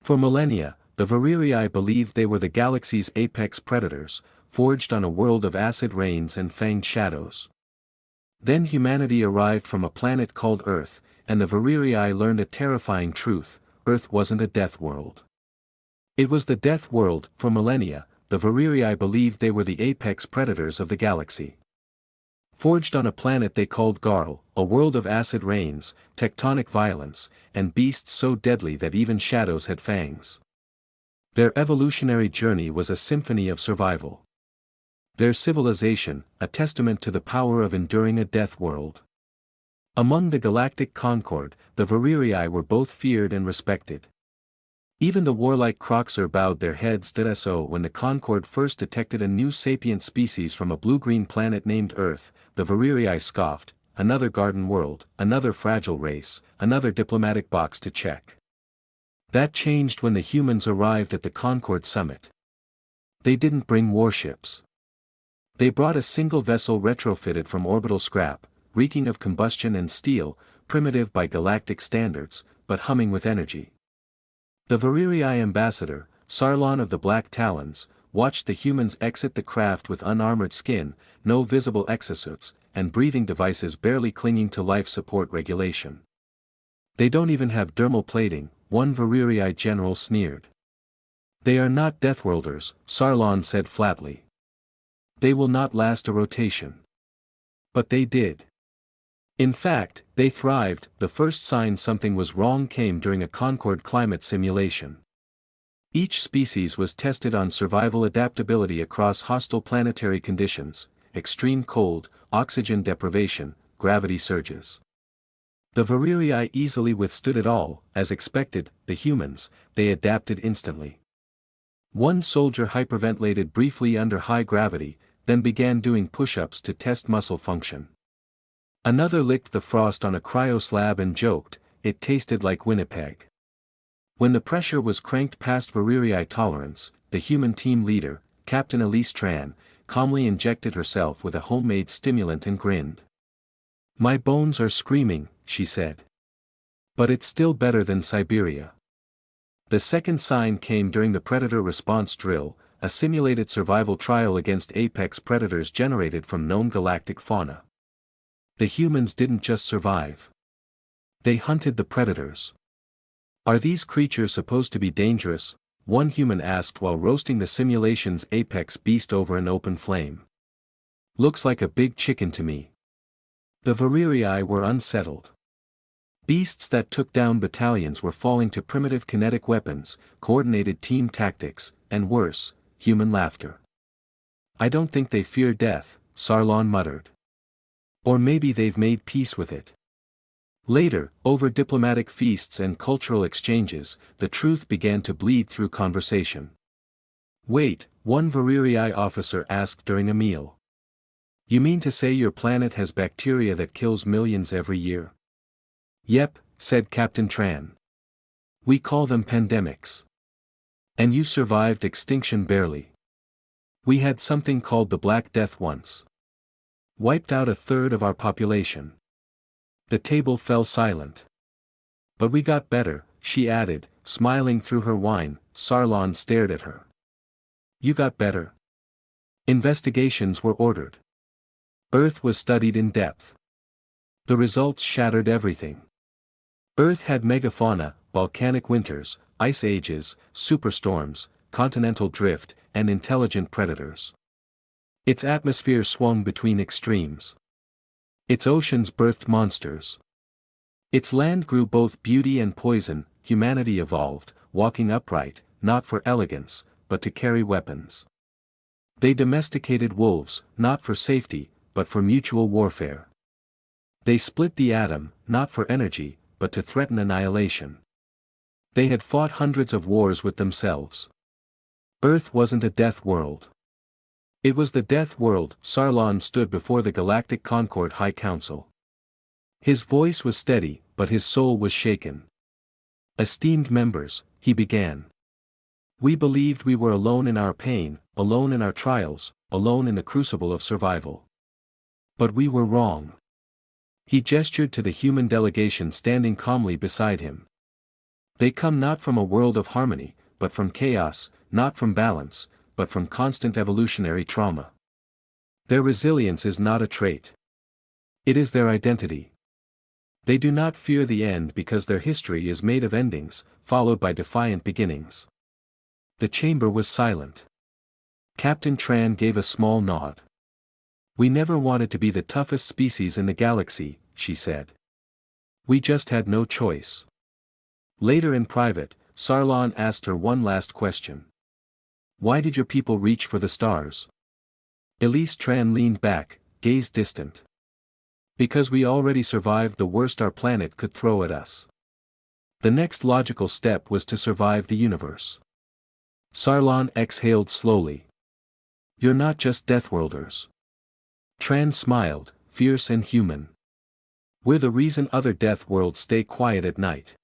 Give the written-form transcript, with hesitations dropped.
For millennia, the Vererei believed they were the galaxy's apex predators, forged on a world of acid rains and fanged shadows. Then humanity arrived from a planet called Earth, and the Vererei learned a terrifying truth: Earth wasn't a death world. It was the death world. For millennia, the Vererei believed they were the apex predators of the galaxy. Forged on a planet they called Garl, a world of acid rains, tectonic violence, and beasts so deadly that even shadows had fangs. Their evolutionary journey was a symphony of survival. Their civilization, a testament to the power of enduring a death world. Among the galactic concord, the Vererei were both feared and respected. Even the warlike Croxer bowed their heads to so when the Concord first detected a new sapient species from a blue-green planet named Earth. The Vererei scoffed, another garden world, another fragile race, another diplomatic box to check. That changed when the humans arrived at the Concord summit. They didn't bring warships. They brought a single vessel retrofitted from orbital scrap, reeking of combustion and steel, primitive by galactic standards, but humming with energy. The Vererei ambassador, Sarlon of the Black Talons, watched the humans exit the craft with unarmored skin, no visible exosuits, and breathing devices barely clinging to life support regulation. "They don't even have dermal plating," one Vererei general sneered. "They are not Deathworlders," Sarlon said flatly. "They will not last a rotation." But they did. In fact, they thrived. The first sign something was wrong came during a Concord climate simulation. Each species was tested on survival adaptability across hostile planetary conditions: extreme cold, oxygen deprivation, gravity surges. The Vererei easily withstood it all. As expected, the humans, they adapted instantly. One soldier hyperventilated briefly under high gravity, then began doing push-ups to test muscle function. Another licked the frost on a cryo slab and joked, "It tasted like Winnipeg." When the pressure was cranked past Vererei tolerance, the human team leader, Captain Elise Tran, calmly injected herself with a homemade stimulant and grinned. "My bones are screaming," she said. "But it's still better than Siberia." The second sign came during the Predator Response Drill, a simulated survival trial against apex predators generated from known galactic fauna. The humans didn't just survive. They hunted the predators. "Are these creatures supposed to be dangerous?" one human asked while roasting the simulation's apex beast over an open flame. "Looks like a big chicken to me." The Vererei were unsettled. Beasts that took down battalions were falling to primitive kinetic weapons, coordinated team tactics, and worse, human laughter. "I don't think they fear death," Sarlon muttered. "Or maybe they've made peace with it." Later, over diplomatic feasts and cultural exchanges, the truth began to bleed through conversation. "Wait," one Vererei officer asked during a meal. "You mean to say your planet has bacteria that kills millions every year?" "Yep," said Captain Tran. "We call them pandemics. And you survived extinction barely. We had something called the Black Death once. Wiped out a third of our population." The table fell silent. "But we got better," she added, smiling through her wine. Sarlon stared at her. "You got better?" Investigations were ordered. Earth was studied in depth. The results shattered everything. Earth had megafauna, volcanic winters, ice ages, superstorms, continental drift, and intelligent predators. Its atmosphere swung between extremes. Its oceans birthed monsters. Its land grew both beauty and poison. Humanity evolved, walking upright, not for elegance, but to carry weapons. They domesticated wolves, not for safety, but for mutual warfare. They split the atom, not for energy, but to threaten annihilation. They had fought hundreds of wars with themselves. Earth wasn't a death world. It was the death world. Sarlon stood before the Galactic Concord High Council. His voice was steady, but his soul was shaken. "Esteemed members," he began. "We believed we were alone in our pain, alone in our trials, alone in the crucible of survival. But we were wrong." He gestured to the human delegation standing calmly beside him. They come not from a world of harmony, but from chaos, not from balance, but from constant evolutionary trauma. Their resilience is not a trait. It is their identity. They do not fear the end because their history is made of endings, followed by defiant beginnings. The chamber was silent. Captain Tran gave a small nod. We never wanted to be the toughest species in the galaxy, she said. We just had no choice. Later in private, Sarlon asked her one last question. Why did your people reach for the stars? Elise Tran leaned back, gaze distant. Because we already survived the worst our planet could throw at us. The next logical step was to survive the universe. Sarlon exhaled slowly. You're not just Deathworlders. Tran smiled, fierce and human. We're the reason other Deathworlds stay quiet at night.